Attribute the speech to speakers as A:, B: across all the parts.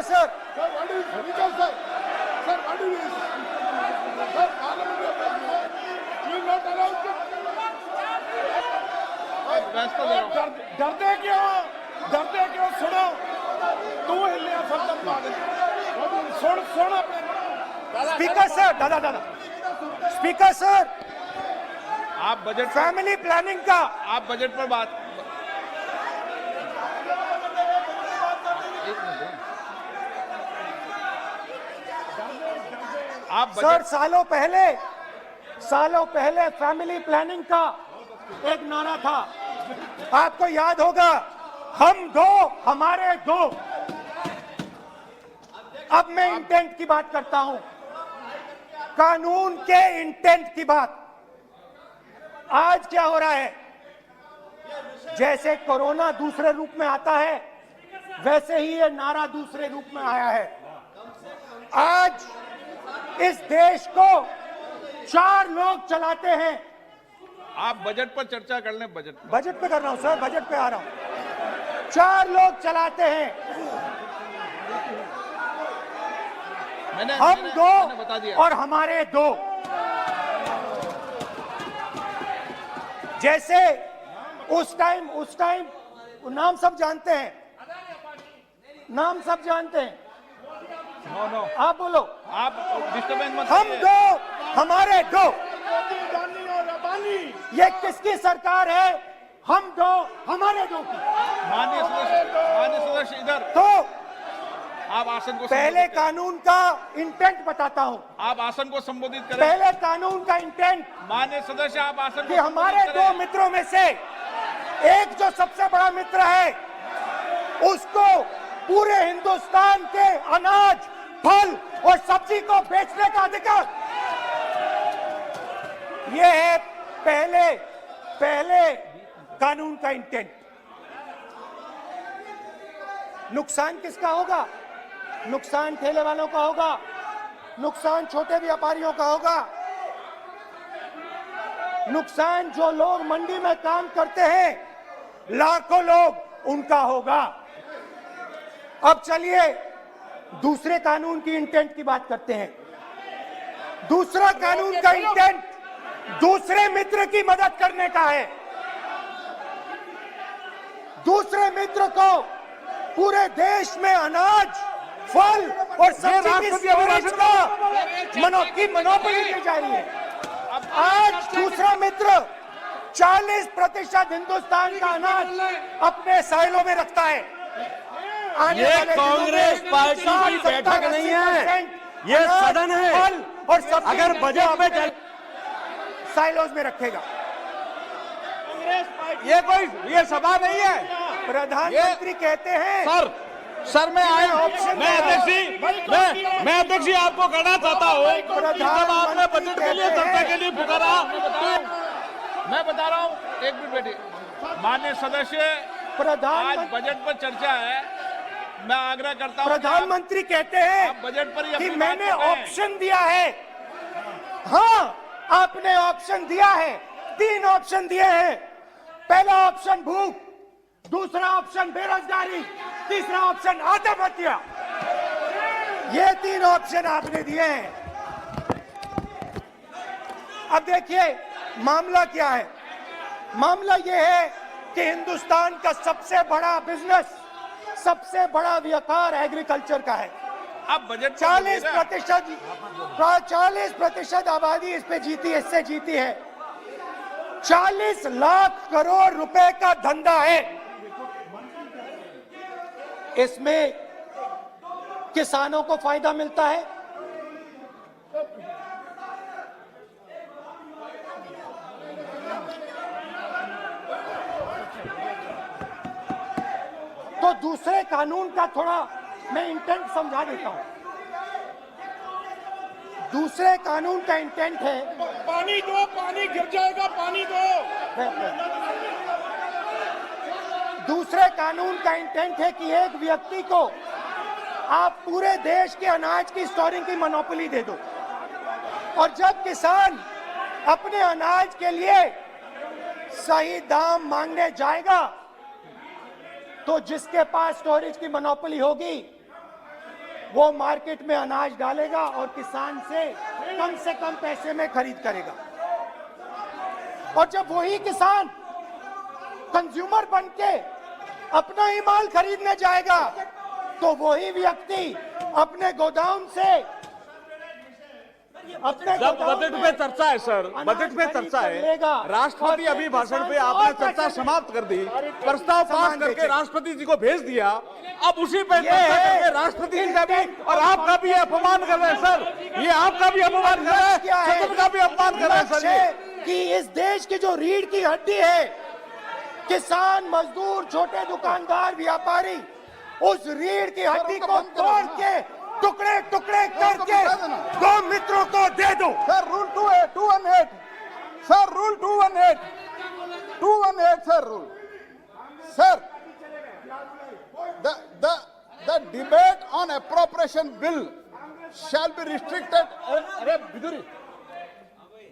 A: Speaker, sir.
B: Sir, what is Speaker, sir? Sir, what is this? Sir, Parliament of you will not allow to. डरते क्यों सुनो तू हिलिया सब पागल सुन अपने
A: Speaker, sir. दादा Speaker, sir.
C: आप बजट
A: फैमिली प्लानिंग का
C: आप बजट पर बात आप
A: सर
C: बजट
A: सालों पहले फैमिली प्लानिंग का एक नारा था, आपको याद होगा, हम दो हमारे दो। अब मैं इंटेंट की बात करता हूं, कानून के इंटेंट की बात। आज क्या हो रहा है, जैसे कोरोना दूसरे रूप में आता है, वैसे ही ये नारा दूसरे रूप में आया है। आज इस देश को 4 लोग चलाते हैं।
C: आप बजट पर चर्चा कर लें।
A: बजट पे कर रहा हूं सर, बजट पे आ रहा हूं। 4 लोग चलाते हैं, हम दो
C: बता दिया।
A: और हमारे दो। जैसे उस टाइम नाम सब जानते हैं, नाम सब जानते हैं।
C: नो
A: आप बोलो।
C: आप डिस्टर्बेंस मत
A: हम
C: करिए।
A: दो हमारे दो। ये किसकी सरकार है? हम दो हमारे दो की।
C: माननीय सदस्य इधर।
A: तो
C: आप आसन को
A: पहले कानून का इंटेंट बताता हूं।
C: आप आसन को संबोधित करें।
A: पहले कानून का इंटेंट
C: माननीय सदस्य आप आसन
A: कि
C: को
A: हमारे
C: संबोधित
A: दो
C: करें।
A: मित्रों में से एक जो सबसे बड़ा मित्र है, उसको पूरे हिंदुस्तान के अनाज, फल और सब्जी को बेचने का अधिकार। यह है पहले कानून का इंटेंट। नुकसान किसका होगा? नुकसान ठेले वालों का होगा, नुकसान छोटे व्यापारियों का होगा, नुकसान जो लोग मंडी में काम करते हैं, लाखों लोग, उनका होगा। अब चलिए दूसरे कानून की इंटेंट की बात करते हैं। दूसरा कानून का इंटेंट दूसरे मित्र की मदद करने का है। दूसरे मित्र को पूरे देश में अनाज, फल और सब्जी की स्टोरेज की मोनोपोली दी जा रही है। आज दूसरा मित्र 40% हिंदुस्तान का अनाज अपने साइलों में रखता है।
D: ये कांग्रेस पार्टी की बैठक नहीं है, ये सदन है।
A: फल और सब्जी
D: अगर बजट में
A: साइलोज में रखेगा।
D: ये सभा नहीं है।
A: प्रधानमंत्री कहते हैं
D: सर मैं अध्यक्ष जी आपको कहना चाहता हूँ, जब आपने बजट के लिए चर्चा के लिए पुकारा,
C: मैं बता रहा हूँ, एक मिनट बैठिए। माननीय सदस्य, आज बजट पर चर्चा है, मैं आग्रह करता हूँ।
A: प्रधानमंत्री कहते हैं
C: बजट पर
A: कि मैंने ऑप्शन दिया है। हाँ, आपने ऑप्शन दिया है। 3 ऑप्शन दिए हैं। पहला ऑप्शन भूख, दूसरा ऑप्शन बेरोजगारी, तीसरा ऑप्शन आत्महत्या। ये 3 ऑप्शन आपने दिए हैं। अब देखिए मामला क्या है। मामला ये है कि हिंदुस्तान का सबसे बड़ा बिजनेस, सबसे बड़ा व्यापार एग्रीकल्चर का है।
C: अब बजट
A: 40% आबादी इस पे जीती, इससे जीती है। 40 लाख करोड़ रुपए का धंधा है। इसमें किसानों को फायदा मिलता है, तो दूसरे कानून का थोड़ा मैं इंटेंट समझा देता हूं। दूसरे कानून का इंटेंट है,
B: पानी दो, पानी गिर जाएगा, पानी दो।
A: दूसरे कानून का इंटेंट है कि एक व्यक्ति को आप पूरे देश के अनाज की स्टोरिंग की मोनोपोली दे दो, और जब किसान अपने अनाज के लिए सही दाम मांगने जाएगा, तो जिसके पास स्टोरेज की मोनोपोली होगी वो मार्केट में अनाज डालेगा और किसान से कम पैसे में खरीद करेगा। और जब वही किसान कंज्यूमर बन के अपना ही माल खरीदने जाएगा तो वही व्यक्ति अपने गोदाम से
E: जब बजट पे चर्चा है सर, बजट पे चर्चा है, राष्ट्रपति अभी भाषण पे आपने चर्चा समाप्त कर दी, प्रस्ताव पास करके राष्ट्रपति जी को भेज दिया, अब उसी पे चर्चा करके राष्ट्रपति जी का भी और आपका भी अपमान कर रहे हैं सर, ये आपका भी अपमान कर रहे हैं, सदन का भी अपमान कर रहे हैं सर ये।
A: कि इस देश की जो रीढ़ की हड्डी है, किसान, मजदूर, छोटे दुकानदार, व्यापारी, उस रीढ़ की हड्डी को तोड़ के टुकड़े टुकड़े करके दो मित्रों को दे दो।
B: Sir rule 218 sir, rule 218 sir, rule sir, the debate on appropriation bill shall be restricted.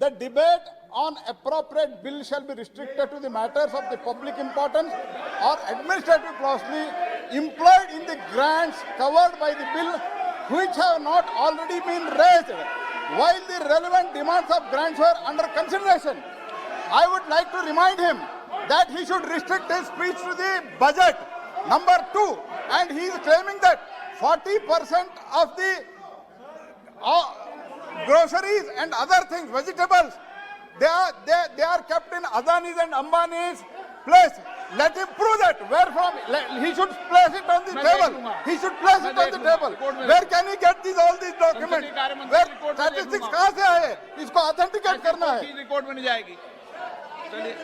B: The debate on appropriate bill shall be restricted to the matters of the public importance or administrative clausely employed in the grants covered by the bill which have not already been raised while the relevant demands of grants were under consideration. I would like to remind him that he should restrict his speech to the budget. Number 2, and he is claiming that 40% of the groceries and other things, vegetables, they are kept in Adani's and Ambani's place. Let him prove that. Where from? He should place it on the table. He should place it on the table. Where can he get all these documents? Where statistics कहाँ से आए? इसको authenticate करना है.
C: Record में नहीं जाएगी। चलिए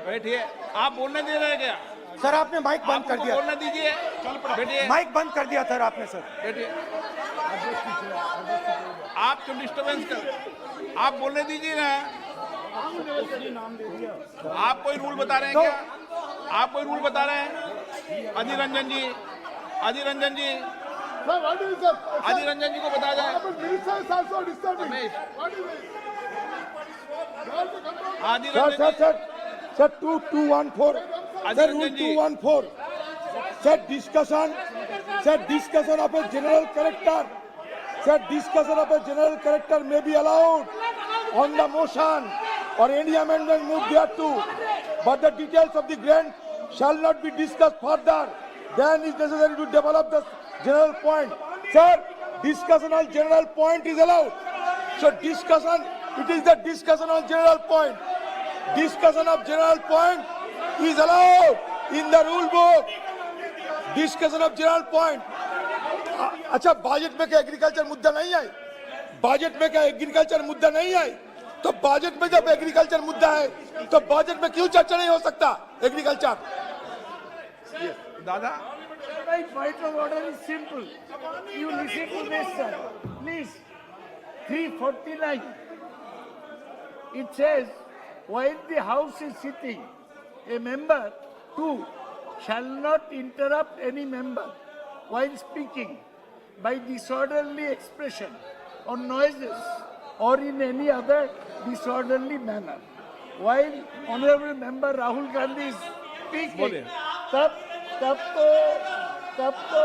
C: बैठिए। आप बोलने दे रहे हैं क्या?
A: सर आपने माइक बंद कर दिया।
C: बोलने दीजिए। बैठिए।
A: माइक बंद कर दिया सर आपने। सर
C: बैठिए। आप क्यों डिस्टर्बेंस कर? आप बोलने दीजिए ना। आप कोई रूल बता रहे हैं क्या? आप कोई रूल बता रहे हैं? अधीर रंजन जी, अधीर रंजन जी, अधीर रंजन जी को बता जाए।
B: Sir, 2214. Sir, rule 214. Sir, discussion of a general character. Sir, discussion of a general character may be allowed on the motion or any amendment moved thereto, but the details of the grant shall not be discussed further. Then it is necessary to develop the general point. Sir, discussion on general point is allowed. So discussion, it is the discussion on general point. Discussion of general point is allowed in the rule book. Discussion of general point. अच्छा budget में क्या agriculture मुद्दा नहीं है? Budget में क्या agriculture मुद्दा नहीं है? तो बजट में जब एग्रीकल्चर मुद्दा है तो बजट में क्यों चर्चा नहीं हो सकता एग्रीकल्चर?
C: दादा
F: My point of order is simple. You listen to this, sir. Please. 349. It says, while the House is sitting, a member, 2, shall not interrupt any member while speaking by disorderly expression or noises or in any other disorderly manner. While Honorable Member Rahul Gandhi is speaking, तब तो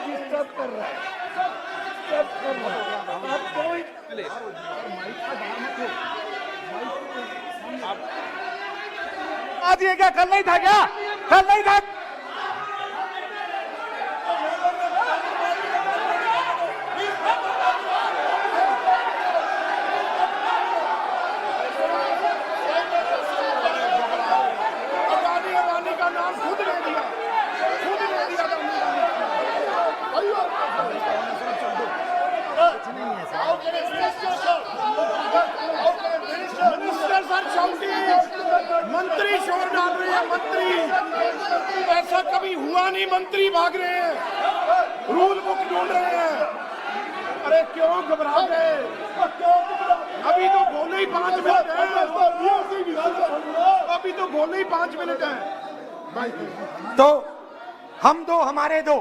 F: disturb कर रहा है,
E: आज ये क्या कल नहीं था क्या? कल नहीं था?
B: अदानी का नाम खुद ले दिया मिनिस्टर सर चौकी मंत्री शोर डाल रहे हैं। मंत्री ऐसा कभी हुआ नहीं, मंत्री भाग रहे हैं, रूल बुक ढूंढ रहे हैं। अरे क्यों घबरा गए? अभी तो बोले ही 5 मिनट है, अभी तो बोले ही 5 मिनट है।
A: तो हम दो हमारे दो